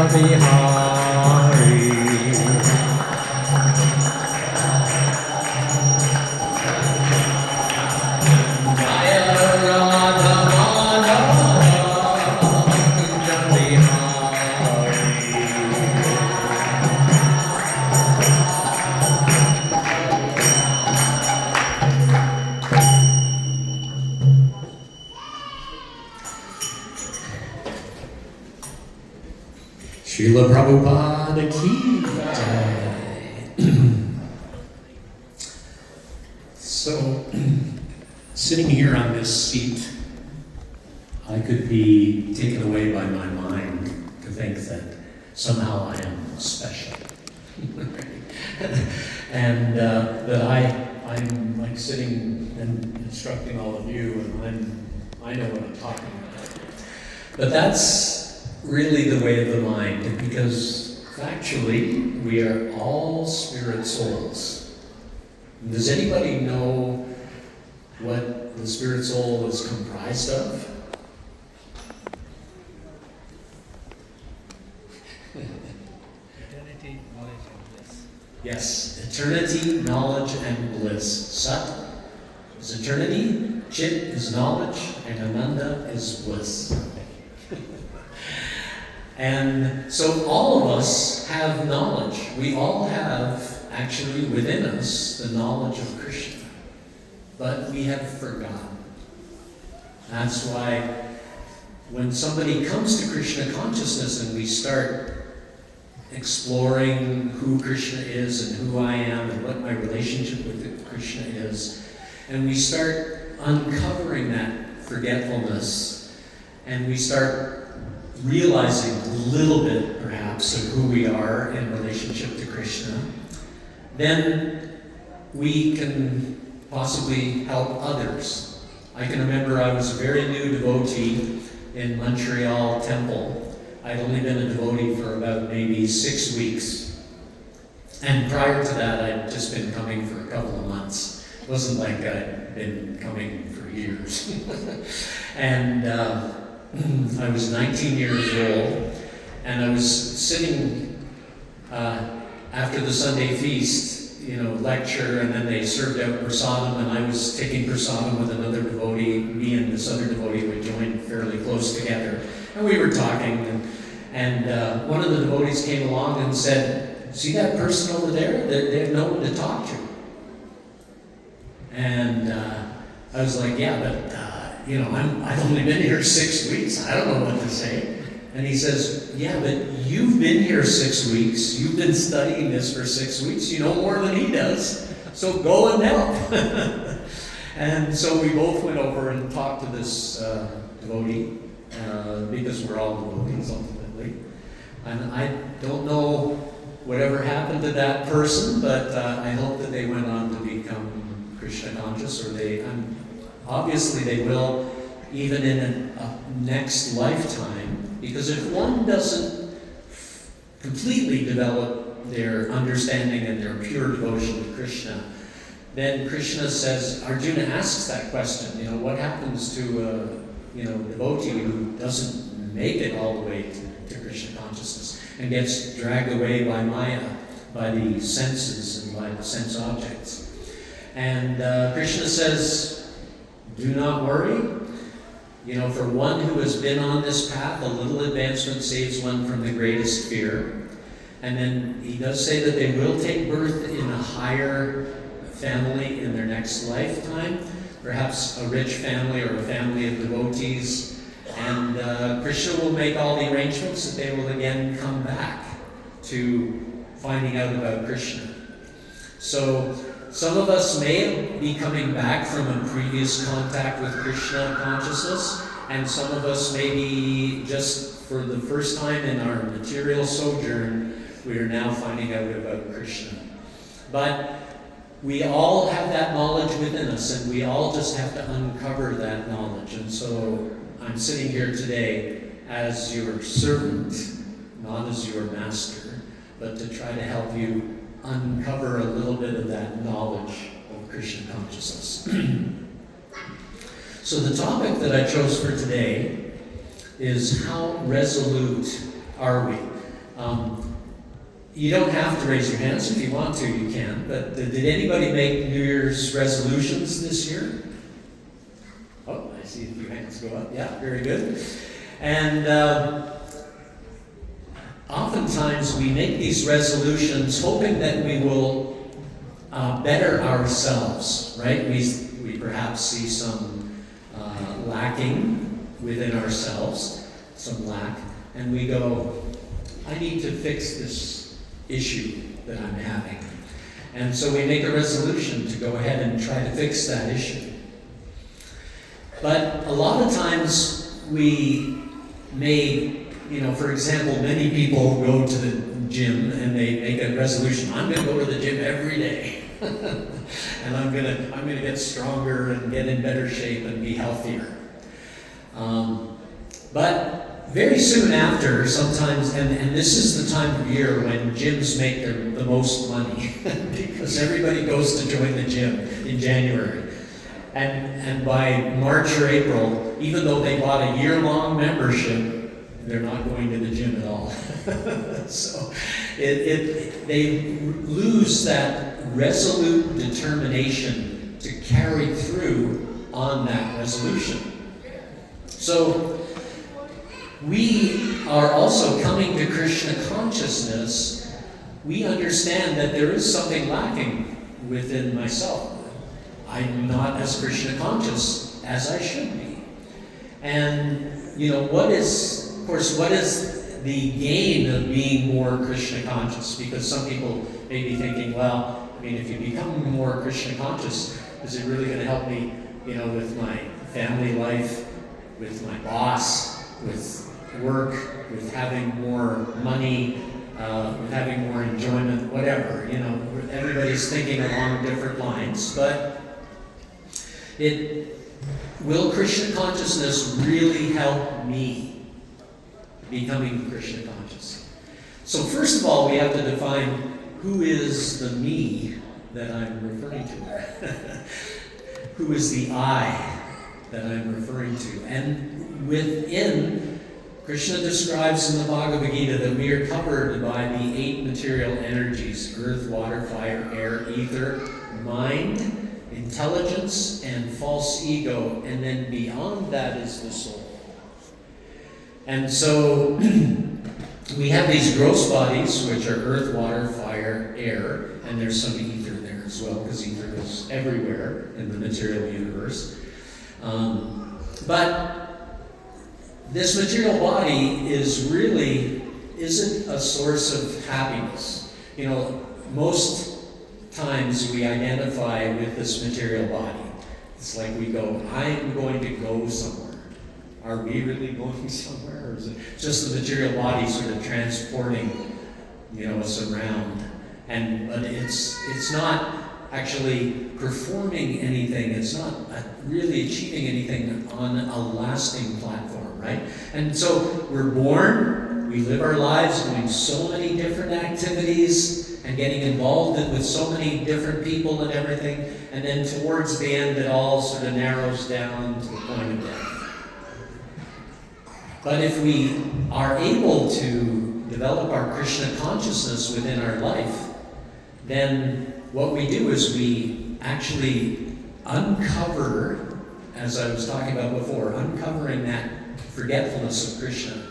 Bihari. Srila Prabhupada ki jai. So, sitting here on this seat, I could be taken away by my mind to think that somehow I am special. And that I'm like sitting and instructing all of you, and I know what I'm talking about. But that's really the way of the mind, because factually we are all spirit souls. Does anybody know what the spirit soul is comprised of? Eternity, knowledge, and bliss. Yes, eternity, knowledge, and bliss. Sat is eternity, Chit is knowledge, and Ananda is bliss. And so all of us have knowledge. We all have, actually, within us, the knowledge of Krishna. But we have forgotten. That's why when somebody comes to Krishna consciousness and we start exploring who Krishna is and who I am and what my relationship with Krishna is, and we start uncovering that forgetfulness, and we start realizing a little bit, perhaps, of who we are in relationship to Krishna, then we can possibly help others. I can remember I was a very new devotee in Montreal Temple. I'd only been a devotee for about maybe 6 weeks. And prior to that, I'd just been coming for a couple of months. It wasn't like I'd been coming for years. And I was 19 years old, and I was sitting after the Sunday feast, lecture, and then they served out prasadam, and I was taking prasadam with another devotee. Me and this other devotee would join fairly close together, and we were talking, and one of the devotees came along and said, "See that person over there? They have no one to talk to." And I was like, "Yeah, but I've only been here 6 weeks. I don't know what to say." And he says, "Yeah, but you've been here 6 weeks. You've been studying this for 6 weeks. You know more than he does. So go and help." And so we both went over and talked to this devotee, because we're all devotees ultimately. And I don't know whatever happened to that person, but I hope that they went on to become Krishna conscious, or obviously they will, even in a next lifetime, because if one doesn't completely develop their understanding and their pure devotion to Krishna, then Krishna says, Arjuna asks that question, what happens to a devotee who doesn't make it all the way to Krishna consciousness and gets dragged away by Maya, by the senses and by the sense objects. And Krishna says, do not worry. For one who has been on this path, a little advancement saves one from the greatest fear. And then he does say that they will take birth in a higher family in their next lifetime, perhaps a rich family or a family of devotees. And Krishna will make all the arrangements that they will again come back to finding out about Krishna. So some of us may be coming back from a previous contact with Krishna consciousness, and some of us may be just for the first time in our material sojourn, we are now finding out about Krishna. But we all have that knowledge within us, and we all just have to uncover that knowledge. And so I'm sitting here today as your servant, not as your master, but to try to help you uncover a little bit of that knowledge of Krishna consciousness. So the topic that I chose for today is how resolute are we? You don't have to raise your hands. If you want to, you can. But did anybody make New Year's resolutions this year? Oh, I see a few hands go up. Yeah, very good. And oftentimes we make these resolutions hoping that we will better ourselves, right? We perhaps see some lacking within ourselves, some lack, and we go, I need to fix this issue that I'm having. And so we make a resolution to go ahead and try to fix that issue. But a lot of times we may, for example, many people go to the gym and they make a resolution, I'm going to go to the gym every day. And I'm gonna get stronger and get in better shape and be healthier. But very soon after, sometimes, and this is the time of year when gyms make the most money because everybody goes to join the gym in January. And by March or April, even though they bought a year-long membership, they're not going to the gym at all. So they lose that resolute determination to carry through on that resolution. So we are also coming to Krishna consciousness. We understand that there is something lacking within myself. I'm not as Krishna conscious as I should be. And, what is the gain of being more Krishna conscious? Because some people may be thinking, if you become more Krishna conscious, is it really going to help me, with my family life, with my boss, with work, with having more money, with having more enjoyment, whatever, everybody's thinking along different lines, but will Krishna consciousness really help me becoming Krishna conscious? So first of all, we have to define who is the me that I'm referring to. Who is the I that I'm referring to? And within, Krishna describes in the Bhagavad Gita that we are covered by the 8 material energies: earth, water, fire, air, ether, mind, intelligence, and false ego, and then beyond that is the soul. And so we have these gross bodies, which are earth, water, fire, air, and there's some ether there as well, because ether is everywhere in the material universe. But this material body isn't a source of happiness. Most times we identify with this material body. It's like we go, I'm going to go somewhere. Are we really going somewhere? Or is it just the material body sort of transporting, us around? But it's not actually performing anything. It's not really achieving anything on a lasting platform, right? And so we're born, we live our lives doing so many different activities and getting involved with so many different people and everything, and then towards the end it all sort of narrows down to the point of death. But if we are able to develop our Krishna consciousness within our life, then what we do is we actually uncover, as I was talking about before, uncovering that forgetfulness of Krishna,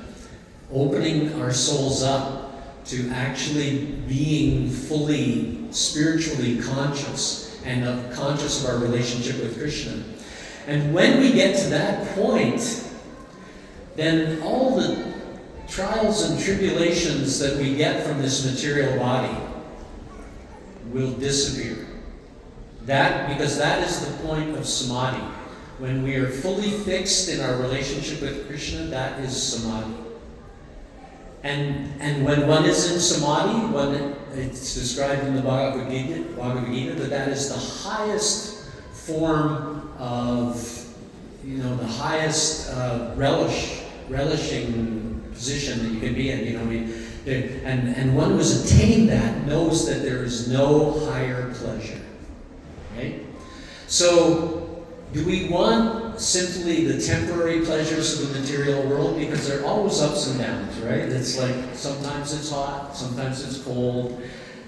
opening our souls up to actually being fully spiritually conscious and conscious of our relationship with Krishna. And when we get to that point, then all the trials and tribulations that we get from this material body will disappear. Because that is the point of samadhi. When we are fully fixed in our relationship with Krishna, that is samadhi. And when one is in samadhi, it's described in the Bhagavad Gita that is the highest form of, the highest relishing position that you can be in. And one who has attained that knows that there is no higher pleasure. Right? So, do we want simply the temporary pleasures of the material world, because they're always ups and downs, right? It's like sometimes it's hot, sometimes it's cold.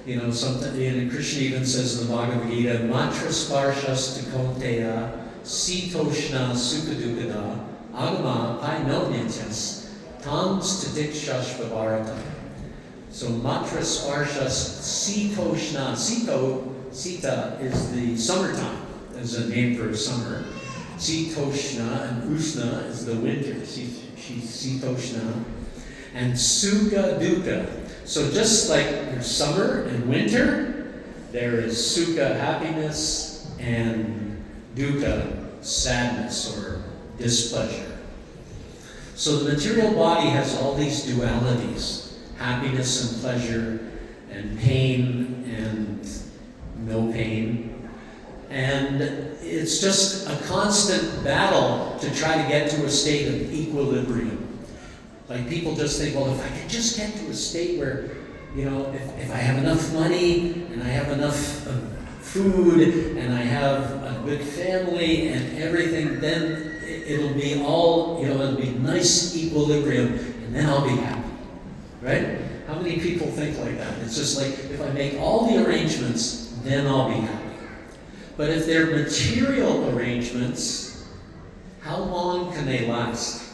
And Krishna even says in the Bhagavad Gita, Matra Sparshas Tikonteya Sitoshna Sukadukada Agama Paino Nityas Tams Titik Shashvavarata. So Matra Sparshas Sitoshna. Sita is the summertime, as a name for summer. Sitoshna, and Ushna is the winter. Sitoshna. And Sukha Dukkha. So just like there's summer and winter, there is Sukha, happiness, and Dukkha, sadness or displeasure. So the material body has all these dualities, happiness and pleasure, and pain and no pain. And it's just a constant battle to try to get to a state of equilibrium. Like people just think, well, if I could just get to a state where, if I have enough money and I have enough food and I have a good family and everything, then it'll be all, it'll be nice equilibrium, and then I'll be happy, right? How many people think like that? It's just like, if I make all the arrangements, then I'll be happy. But if they're material arrangements, how long can they last?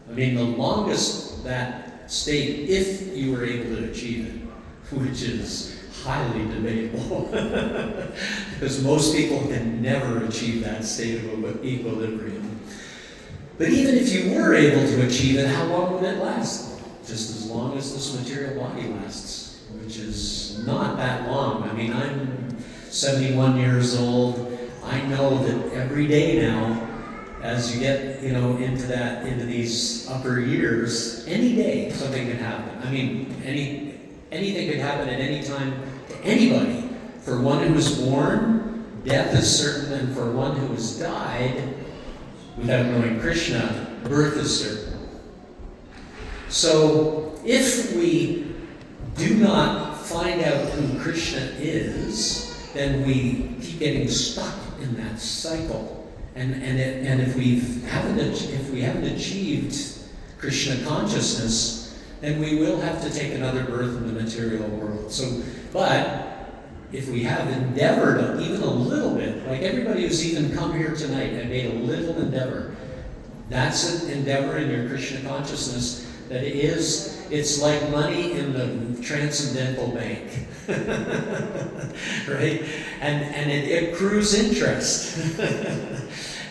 I mean, the longest that state, if you were able to achieve it, which is highly debatable, because most people can never achieve that state of equilibrium. But even if you were able to achieve it, how long would it last? Just as long as this material body lasts, which is not that long. I mean, I'm 71 years old. I know that every day now, as you get, into these upper years, any day something can happen. I mean, anything could happen at any time to anybody. For one who is born, death is certain, and for one who has died, without knowing Krishna, birth is certain. So, if we do not find out who Krishna is, then we keep getting stuck in that cycle. And if we haven't achieved Krishna consciousness, then we will have to take another birth in the material world. But if we have endeavored even a little bit, like everybody who's even come here tonight and made a little endeavor, that's an endeavor in your Krishna consciousness. It's like money in the transcendental bank, right? And it accrues interest.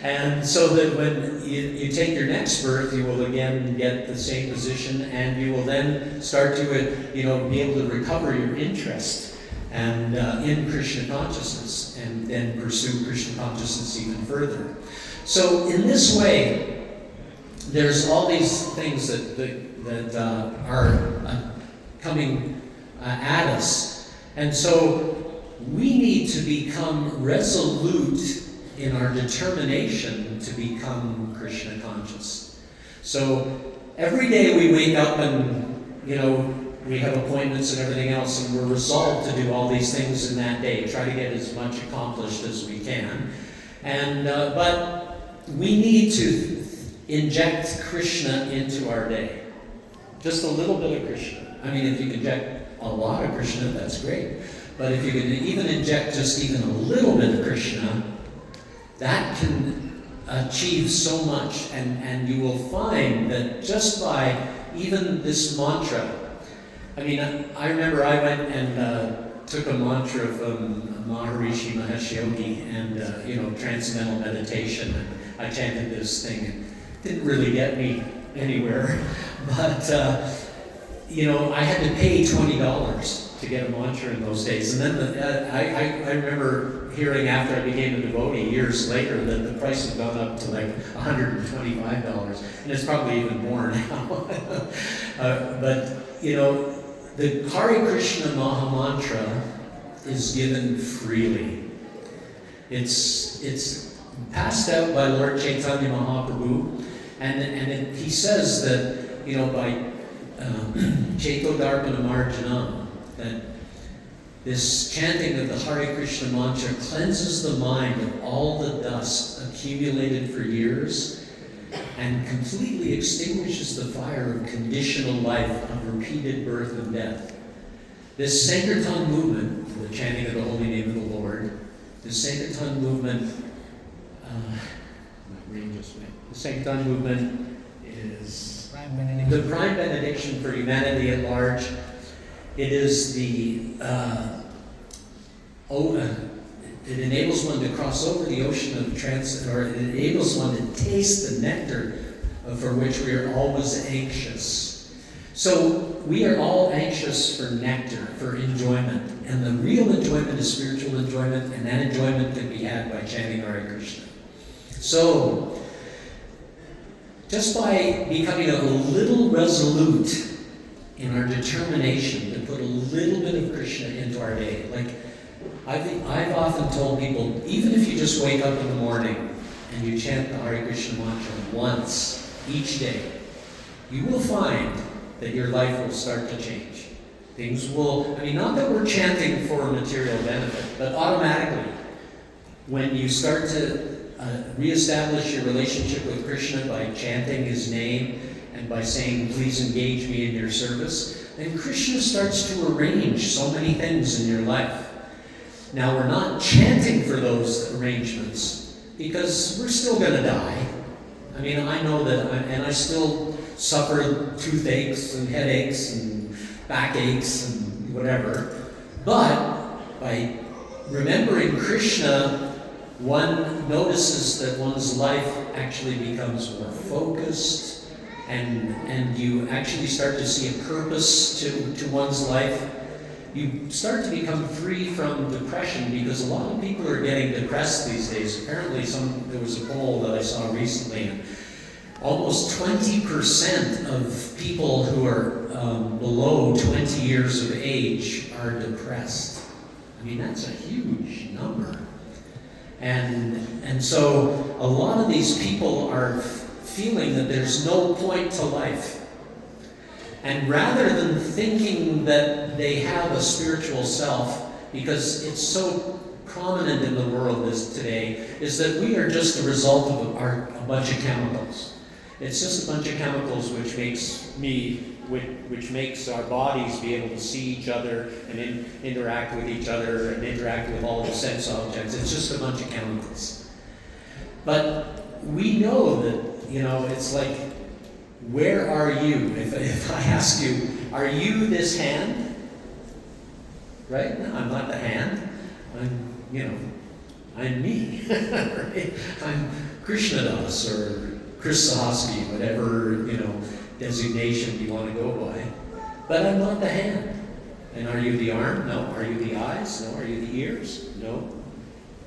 And so that when you take your next birth, you will again get the same position, and you will then start to, be able to recover your interest and in Krishna consciousness, and then pursue Krishna consciousness even further. So in this way, there's all these things that are coming at us. And so we need to become resolute in our determination to become Krishna conscious. So every day we wake up and, we have appointments and everything else, and we're resolved to do all these things in that day, try to get as much accomplished as we can. And but we need to inject Krishna into our day. Just a little bit of Krishna. I mean, if you can inject a lot of Krishna, that's great. But if you can even inject just even a little bit of Krishna, that can achieve so much. And you will find that just by even this mantra, I mean, I remember I went and took a mantra from Maharishi Mahesh Yogi and, transcendental meditation. And I chanted this thing. It didn't really get me anywhere. But, I had to pay $20 to get a mantra in those days. And then I remember hearing after I became a devotee years later that the price had gone up to like $125. And it's probably even more now. But, the Hare Krishna Mahamantra is given freely. It's passed out by Lord Chaitanya Mahaprabhu, and he says that, by Chaito Darpana Marjanam, that This chanting of the Hare Krishna mantra cleanses the mind of all the dust accumulated for years and completely extinguishes the fire of conditional life of repeated birth and death. This Sankirtan movement, the chanting of the holy name of the Lord, the Sankirtan movement, the Sankirtan movement is the prime benediction for humanity at large. It is it enables one to cross over the ocean of it enables one to taste the nectar for which we are always anxious. So we are all anxious for nectar, for enjoyment. And the real enjoyment is spiritual enjoyment, and that enjoyment can be had by chanting Hare Krishna. So, just by becoming a little resolute in our determination to put a little bit of Krishna into our day, like I've often told people, even if you just wake up in the morning and you chant the Hare Krishna mantra once each day, you will find that your life will start to change. Things will, not that we're chanting for material benefit, but automatically, when you start to reestablish your relationship with Krishna by chanting his name and by saying, please engage me in your service, then Krishna starts to arrange so many things in your life. Now, we're not chanting for those arrangements because we're still going to die. I know that, and I still suffer toothaches and headaches and backaches and whatever. But by remembering Krishna, one notices that one's life actually becomes more focused, and you actually start to see a purpose to one's life. You start to become free from depression, because a lot of people are getting depressed these days. Apparently, there was a poll that I saw recently, and almost 20% of people who are below 20 years of age are depressed. That's a huge number. And so a lot of these people are feeling that there's no point to life. And rather than thinking that they have a spiritual self, because it's so prominent in the world today, is that we are just a result of a bunch of chemicals. It's just a bunch of chemicals which makes our bodies be able to see each other and interact with each other and interact with all the sense objects. It's just a bunch of chemicals. But we know that, it's like, where are you? If I ask you, are you this hand? Right? No, I'm not the hand. I'm me. Right? I'm Krishnadas or Chris Sahasky, whatever, designation you want to go by. But I'm not the hand. And are you the arm? No. Are you the eyes? No. Are you the ears? No.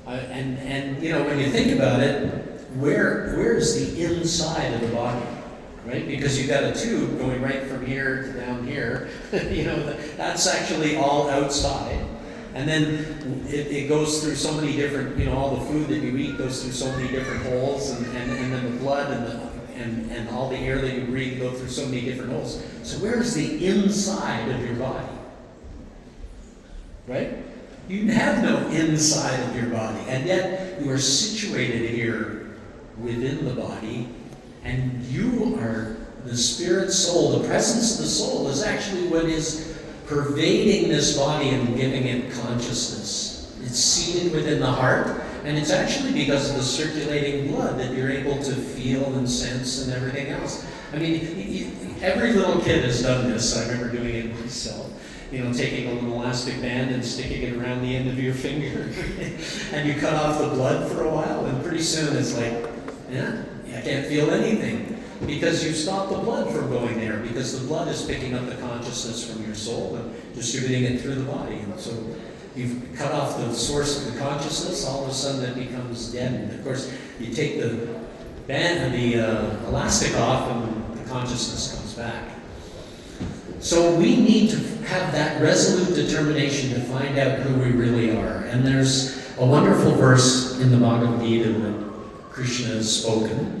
And when you think about it, where's the inside of the body? Right? Because you've got a tube going right from here to down here. That's actually all outside. And then it goes through so many different, all the food that you eat goes through so many different holes, and then the blood and all the air that you breathe go through so many different holes. So where's the inside of your body? Right? You have no inside of your body, and yet you are situated here within the body, and you are the spirit soul. The presence of the soul is actually what is pervading this body and giving it consciousness. It's seated within the heart, and it's actually because of the circulating blood that you're able to feel and sense and everything else. Every little kid has done this. I remember doing it myself. Taking a little elastic band and sticking it around the end of your finger. And you cut off the blood for a while, and pretty soon it's like, I can't feel anything. Because you've stopped the blood from going there, because the blood is picking up the consciousness from your soul and distributing it through the body. And so you've cut off the source of the consciousness, all of a sudden it becomes dead. And of course, you take the band, the elastic off, and the consciousness comes back. So we need to have that resolute determination to find out who we really are. And there's a wonderful verse in the Bhagavad Gita that Krishna has spoken.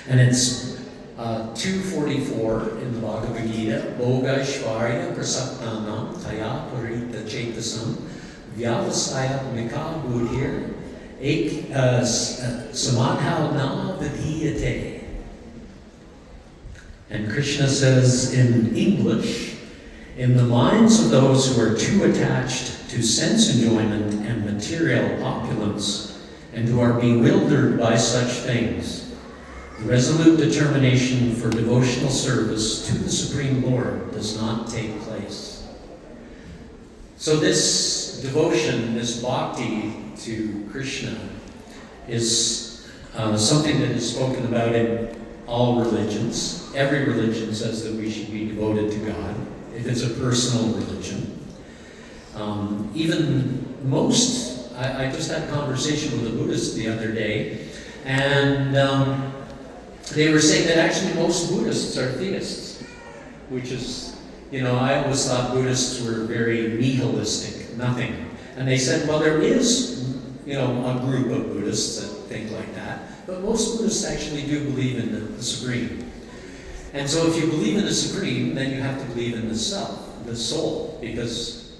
And it's 2:44 in the Bhagavad Gita, Boga Shvarya Prasaktanam Taya Parita Chetasam Vyavasaya Mika Budhir Ek Samadhau Na Vidhiyate. And Krishna says in English, in the minds of those who are too attached to sense enjoyment and material opulence, and who are bewildered by such things, resolute determination for devotional service to the Supreme Lord does not take place. So this devotion, this bhakti to Krishna, is something that is spoken about in all religions. Every religion says that we should be devoted to God, if it's a personal religion. Even most, I just had a conversation with a Buddhist the other day, and they were saying that actually most Buddhists are theists, which is, I always thought Buddhists were very nihilistic, nothing. And they said, well, there is, a group of Buddhists that think like that, but most Buddhists actually do believe in the Supreme. And so if you believe in the Supreme, then you have to believe in the self, the soul, because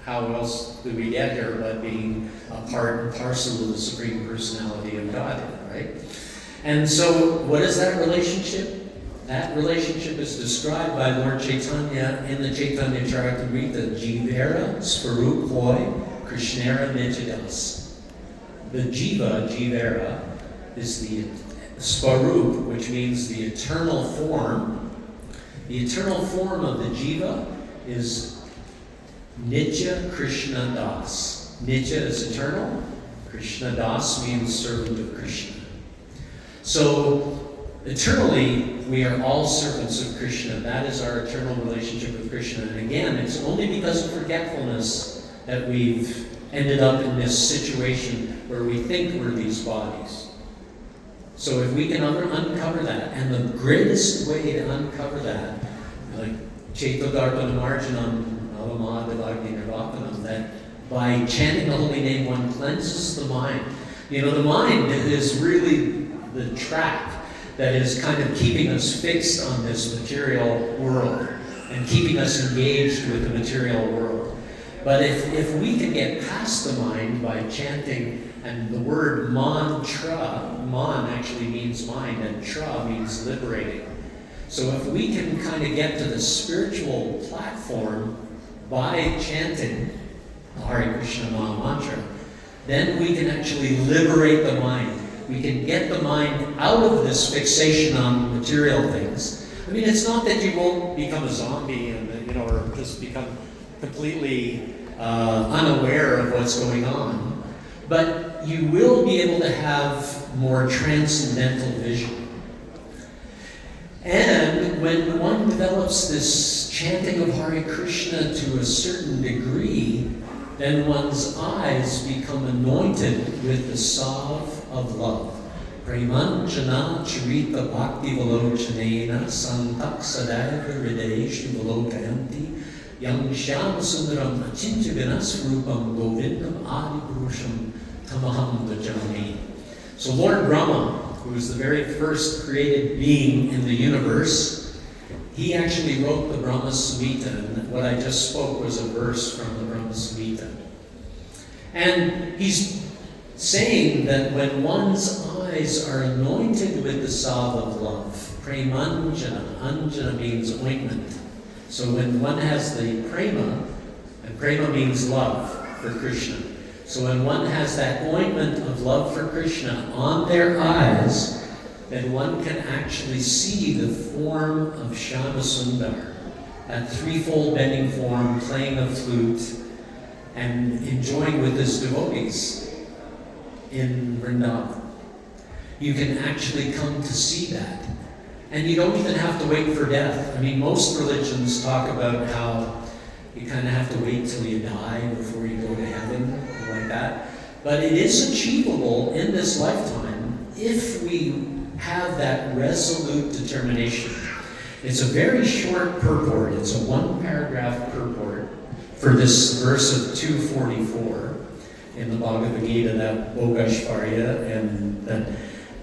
how else do we get here but being a part and parcel of the Supreme Personality of Godhead, right? And so what is that relationship? That relationship is described by Lord Chaitanya in the Chaitanya Charitamrita, Jivera Svarup Hoy Krishnera Nityadas. The Jiva, Jivera, is the Svarup, which means the eternal form. The eternal form of the Jiva is Nitya Krishna Das. Nitya is eternal. Krishna Das means servant of Krishna. So, eternally, we are all servants of Krishna. That is our eternal relationship with Krishna. And again, it's only because of forgetfulness that we've ended up in this situation where we think we're these bodies. So if we can uncover that, and the greatest way to uncover that, like Chaitodarpana Marjanam Avamadavagni Nirvapanam, that by chanting the holy name one cleanses the mind. The mind is really the trap that is kind of keeping us fixed on this material world and keeping us engaged with the material world. But if we can get past the mind by chanting, and the word mantra, man actually means mind, and tra means liberating. So if we can kind of get to the spiritual platform by chanting the Hare Krishna Maha Mantra, then we can actually liberate the mind. We can get the mind out of this fixation on material things. I mean, it's not that you won't become a zombie and or just become completely unaware of what's going on, but you will be able to have more transcendental vision. And when one develops this chanting of Hare Krishna to a certain degree, then one's eyes become anointed with the salve of love. Premanjana charita bhakti valochanena santak sadaiva hridayeshu valokayanti yang shyam sundaram achintya vinasrupam govindam adipurusham tamaham vajami. So Lord Brahma, who was the very first created being in the universe, he actually wrote the Brahma Samhita, and what I just spoke was a verse from the Brahma Samhita. And he's saying that when one's eyes are anointed with the salve of love, premanjana, anjana means ointment. So when one has the prema, and prema means love for Krishna. So when one has that ointment of love for Krishna on their eyes, then one can actually see the form of Shyama Sundar, that threefold bending form, playing a flute, and enjoying with his devotees in Vrindavan. You can actually come to see that. And you don't even have to wait for death. I mean, most religions talk about how you kind of have to wait till you die before you go to heaven, like that. But it is achievable in this lifetime if we have that resolute determination. It's a very short purport. It's a one-paragraph purport for this verse of 244 in the Bhagavad Gita, that Bogashvarya, and that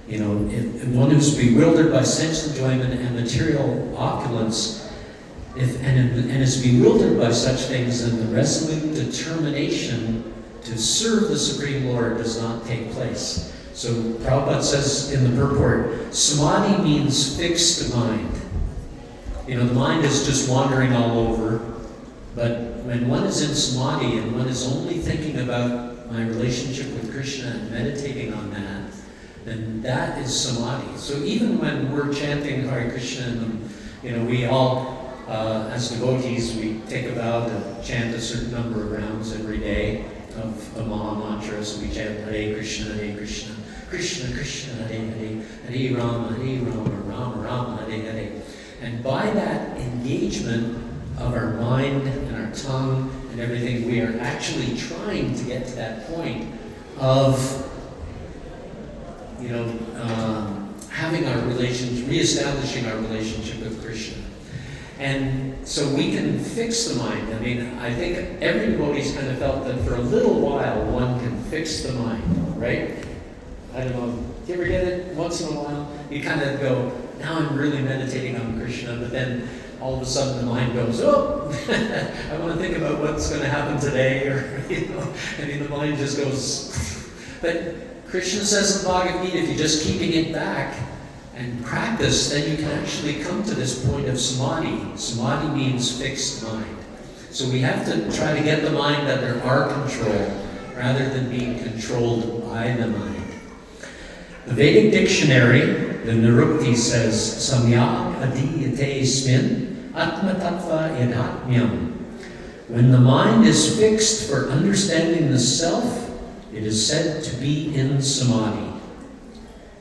One who's bewildered by sense enjoyment and material opulence, and is bewildered by such things, then the resolute determination to serve the Supreme Lord does not take place. So Prabhupada says in the purport, samadhi means fixed mind. The mind is just wandering all over, but when one is in samadhi and one is only thinking about my relationship with Krishna and meditating on that, then that is samadhi. So even when we're chanting Hare Krishna, and we all, as devotees, we take a vow to chant a certain number of rounds every day of a Maha Mantra. So we chant Hare Krishna, Krishna Krishna, Hare Rama, Rama Rama, Hare Hare. And by that engagement of our mind and our tongue and everything, we are actually trying to get to that point of having our relationship, reestablishing our relationship with Krishna. And so we can fix the mind. I think every devotee's kind of felt that for a little while one can fix the mind, right? I don't know, do you ever get it once in a while? You kind of go, now I'm really meditating on Krishna, but then all of a sudden the mind goes, oh, I want to think about what's going to happen today, or, the mind just goes. But Krishna says in the Bhagavad Gita, if you're just keeping it back and practice, then you can actually come to this point of samadhi. Samadhi means fixed mind. So we have to try to get the mind under our control rather than being controlled by the mind. The Vedic dictionary, the Nirukti, says, Samyak adiyate smin atma tattva yadhatmyam. When the mind is fixed for understanding the self, it is said to be in samadhi.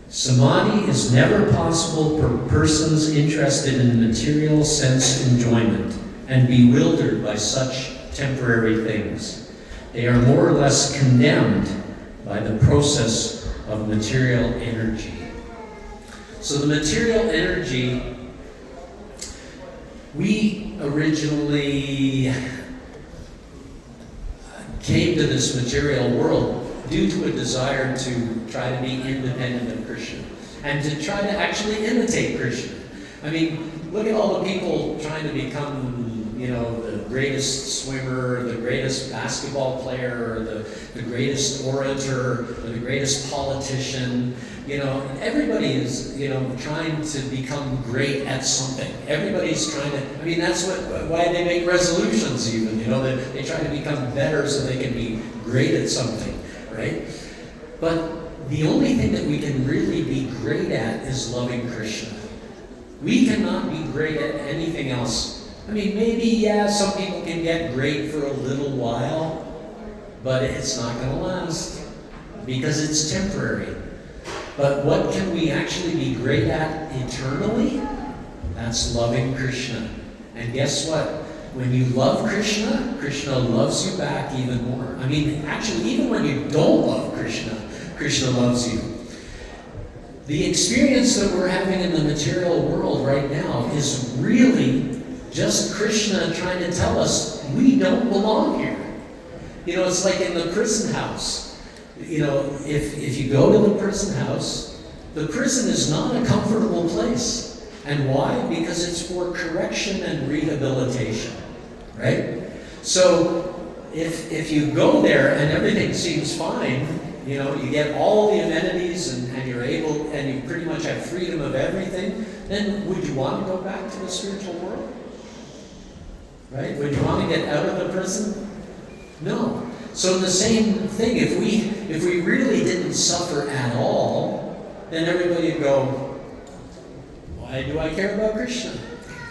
Samadhi is never possible for persons interested in material sense enjoyment and bewildered by such temporary things. They are more or less condemned by the process of material energy. So the material energy, we originally came to this material world due to a desire to try to be independent of Krishna and to try to actually imitate Krishna. Look at all the people trying to become, the greatest swimmer, the greatest basketball player, or the greatest orator, or the greatest politician. Everybody is, trying to become great at something. Everybody's trying to, that's why they make resolutions even, they try to become better so they can be great at something, right? But the only thing that we can really be great at is loving Krishna. We cannot be great at anything else. Maybe, some people can get great for a little while, but it's not going to last because it's temporary. But what can we actually be great at eternally? That's loving Krishna. And guess what? When you love Krishna, Krishna loves you back even more. Actually, even when you don't love Krishna, Krishna loves you. The experience that we're having in the material world right now is really just Krishna trying to tell us we don't belong here. It's like in the prison house. If you go to the prison house, the prison is not a comfortable place. And why? Because it's for correction and rehabilitation, right? So if you go there and everything seems fine, you get all the amenities and you're able, and you pretty much have freedom of everything, then would you want to go back to the spiritual world? Right? Would you want to get out of the prison? No. So the same thing, if we really didn't suffer at all, then everybody would go, why do I care about Krishna?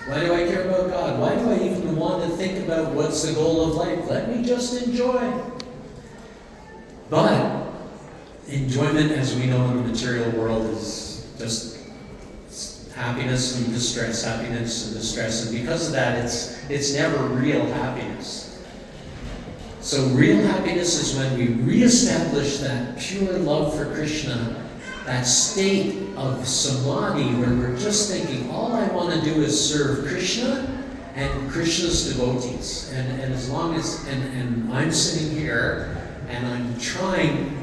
Why do I care about God? Why do I even want to think about what's the goal of life? Let me just enjoy. But enjoyment, as we know in the material world, is just happiness and distress, happiness and distress. And because of that, it's never real happiness. So real happiness is when we reestablish that pure love for Krishna, that state of samadhi where we're just thinking, all I want to do is serve Krishna and Krishna's devotees. And as long as, and I'm sitting here and I'm trying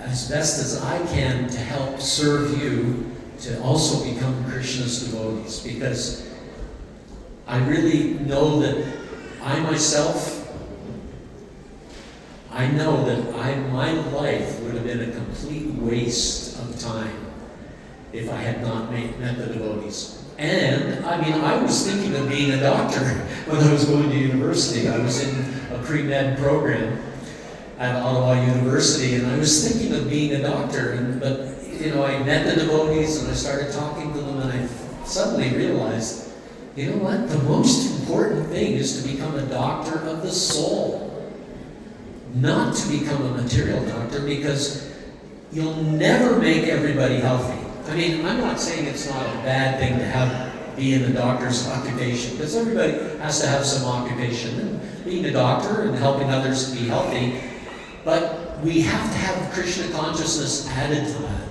as best as I can to help serve you to also become Krishna's devotees, because I really know that I myself, I know that my life would have been a complete waste of time if I had not met the devotees. And, I mean, I was thinking of being a doctor when I was going to university. I was in a pre-med program at Ottawa University, and I was thinking of being a doctor. But, you know, I met the devotees, and I started talking to them, and I suddenly realized, you know what? The most important thing is to become a doctor of the soul. Not to become a material doctor, because you'll never make everybody healthy. I mean, I'm not saying it's not a bad thing to be in the doctor's occupation, because everybody has to have some occupation, and being a doctor and helping others to be healthy, but we have to have Krishna consciousness added to that.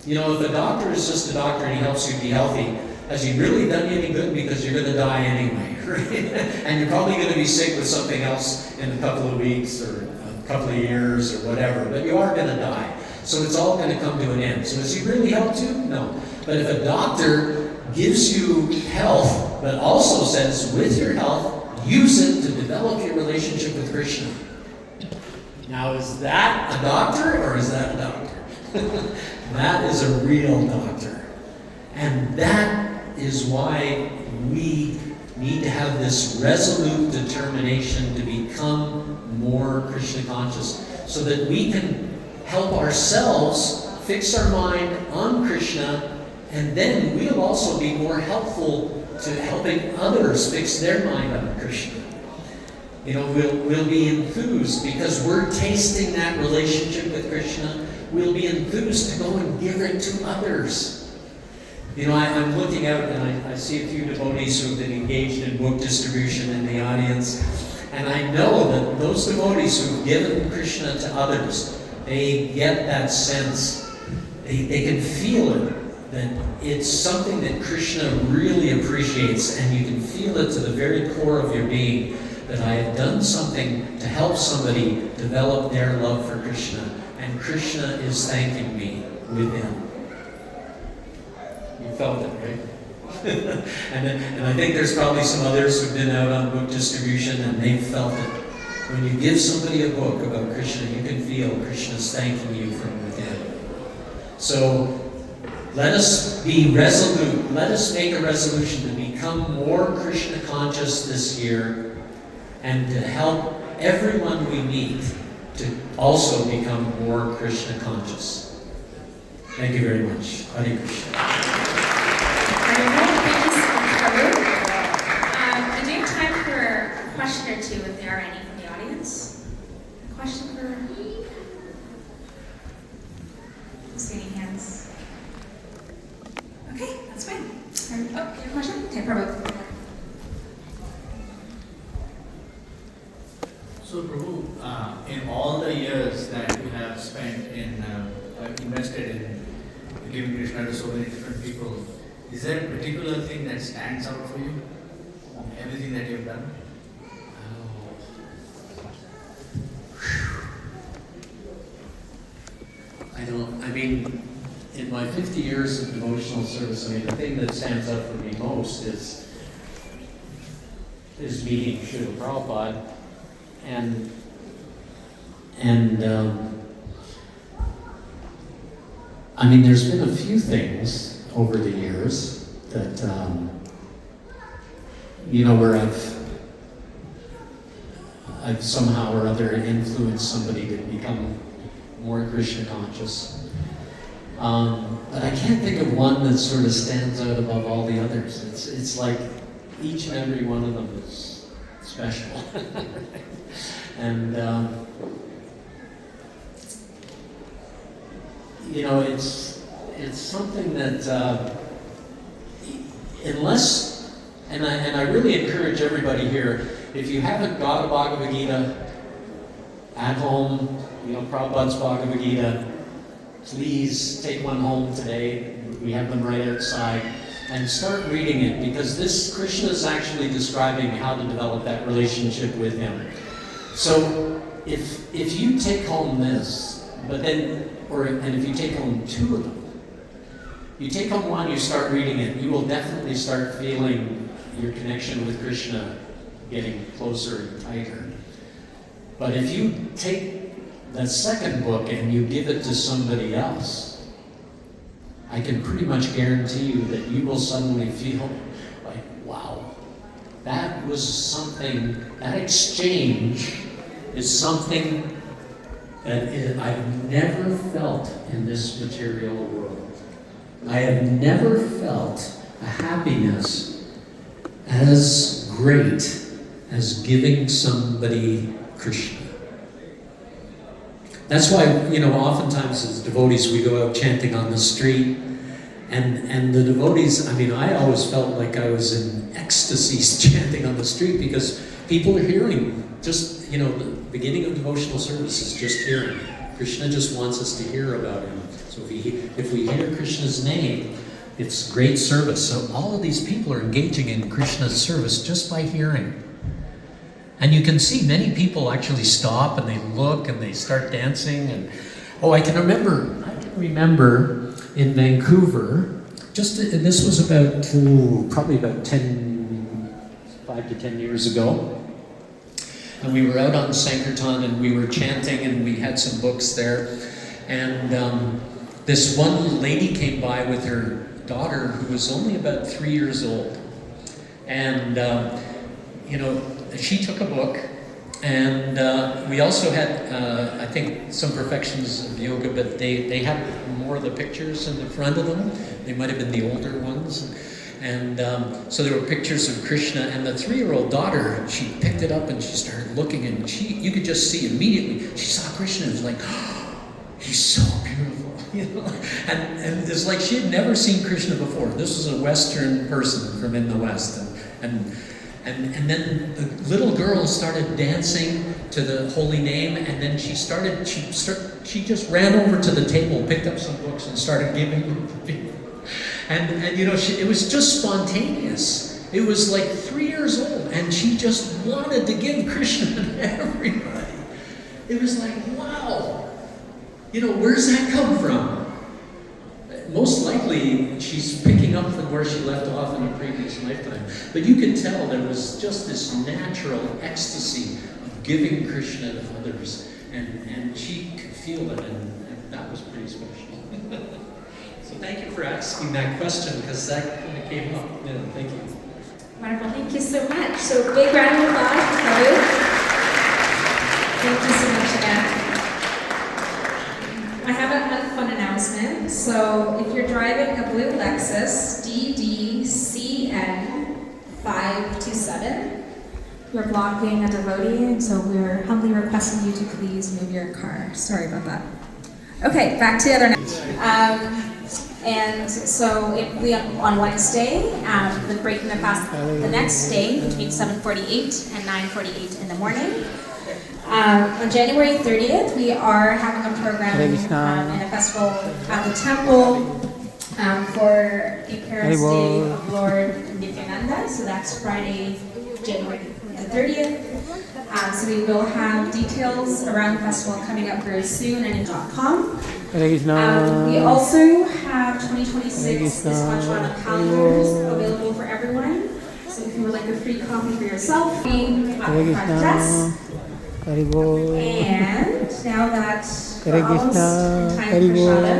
You know, if a doctor is just a doctor and he helps you be healthy, has he really done you any good? Because you're going to die anyway, right? And you're probably going to be sick with something else in a couple of weeks or a couple of years or whatever, but you are going to die. So it's all going to come to an end. So has he really helped you? No. But if a doctor gives you health, but also says, with your health, use it to develop your relationship with Krishna. Now, is that a doctor or is that a doctor? That is a real doctor. And that is why we need to have this resolute determination to become more Krishna conscious, so that we can help ourselves fix our mind on Krishna, and then we'll also be more helpful to helping others fix their mind on Krishna. You know, we'll be enthused because we're tasting that relationship with Krishna. We'll be enthused to go and give it to others. You know, I'm looking out and I see a few devotees who have been engaged in book distribution in the audience, and I know that those devotees who've given Krishna to others, they get that sense, they can feel it, that it's something that Krishna really appreciates, and you can feel it to the very core of your being, that I have done something to help somebody develop their love for Krishna, and Krishna is thanking me within. You felt it, right? and I think there's probably some others who've been out on book distribution and they've felt it. When you give somebody a book about Krishna, you can feel Krishna's thanking you from within. So let us be resolute. Let us make a resolution to become more Krishna conscious this year, and to help everyone we meet to also become more Krishna conscious. Thank you very much. Hare Krishna. Thank you so much, Prabhu. I do have time for a question or two if there are any from the audience. A question for... I don't see any hands. Okay, that's fine. Oh, you have a question? Okay, Prabhu. So Prabhu, in all the years that you have spent in, invested in giving Krishna to so many different people, is there a particular thing that stands out for you? Everything that you've done? I mean, in my 50 years of devotional service, I mean, the thing that stands out for me most is meeting Srila Prabhupada. And I mean, there's been a few things over the years that, you know, where I've somehow or other influenced somebody to become more Krishna conscious. But I can't think of one that sort of stands out above all the others. It's like each and every one of them is special. And, you know, it's something that, unless, and I really encourage everybody here, if you haven't got a Bhagavad Gita at home, you know, Prabhupada's Bhagavad Gita, please take one home today. We have them right outside. And start reading it, because this Krishna is actually describing how to develop that relationship with him. So if you take home this, But then, and if you take home 2 of them, you take home one, you start reading it, you will definitely start feeling your connection with Krishna getting closer and tighter. But if you take the second book and you give it to somebody else, I can pretty much guarantee you that you will suddenly feel like, wow, that was something, that exchange is something that I've never felt in this material world. I have never felt a happiness as great as giving somebody Krishna. That's why, oftentimes as devotees we go out chanting on the street, and the devotees, I always felt like I was in ecstasies chanting on the street because people are hearing just, the beginning of devotional service is just hearing. Krishna just wants us to hear about him. So if we hear Krishna's name, it's great service. So all of these people are engaging in Krishna's service just by hearing. And you can see many people actually stop and they look and they start dancing. And I can remember in Vancouver, this was about, probably about 5 to 10 years ago. And we were out on Sankirtan and we were chanting and we had some books there. And this one lady came by with her daughter who was only about 3 years old. And, she took a book. And we also had, I think, some perfections of yoga, but they had more of the pictures in the front of them. They might have been the older ones. And so there were pictures of Krishna, and the 3-year-old daughter, she picked it up and she started looking, and you could just see immediately, she saw Krishna and was like, oh, he's so beautiful, And it's like she had never seen Krishna before. This was a Western person from in the West. And then the little girl started dancing to the holy name, and then she just ran over to the table, picked up some books, and started giving them to people. And it was just spontaneous. It was like 3 years old, and she just wanted to give Krishna to everybody. It was like, wow. Where's that come from? Most likely, she's picking up from where she left off in a previous lifetime. But you could tell there was just this natural ecstasy of giving Krishna to others. And she could feel it, and that was pretty special. So thank you for asking that question, because that kind of came up. Thank you. Wonderful, thank you so much. So big round of applause for Kaviraj. Thank you so much again. I have a fun announcement. So if you're driving a blue Lexus DDCN 527, you're blocking a devotee, and so we're humbly requesting you to please move your car. Sorry about that. Okay, back to the other and so on Wednesday, with breaking the fast the next day between 7:48 and 9:48 in the morning. On January 30th, we are having a program in a festival at the temple for the Parents' Day of Lord Nityananda. So that's Friday, January the 30th. So we will have details around the festival coming up very soon and in .com. We also have 2026 Iskcon calendars available for everyone. So if you would like a free copy for yourself, at the front desk. And now that we're almost in time for Shalom,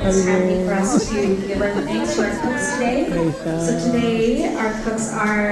it's time for us to give our thanks to our cooks today. So today our cooks are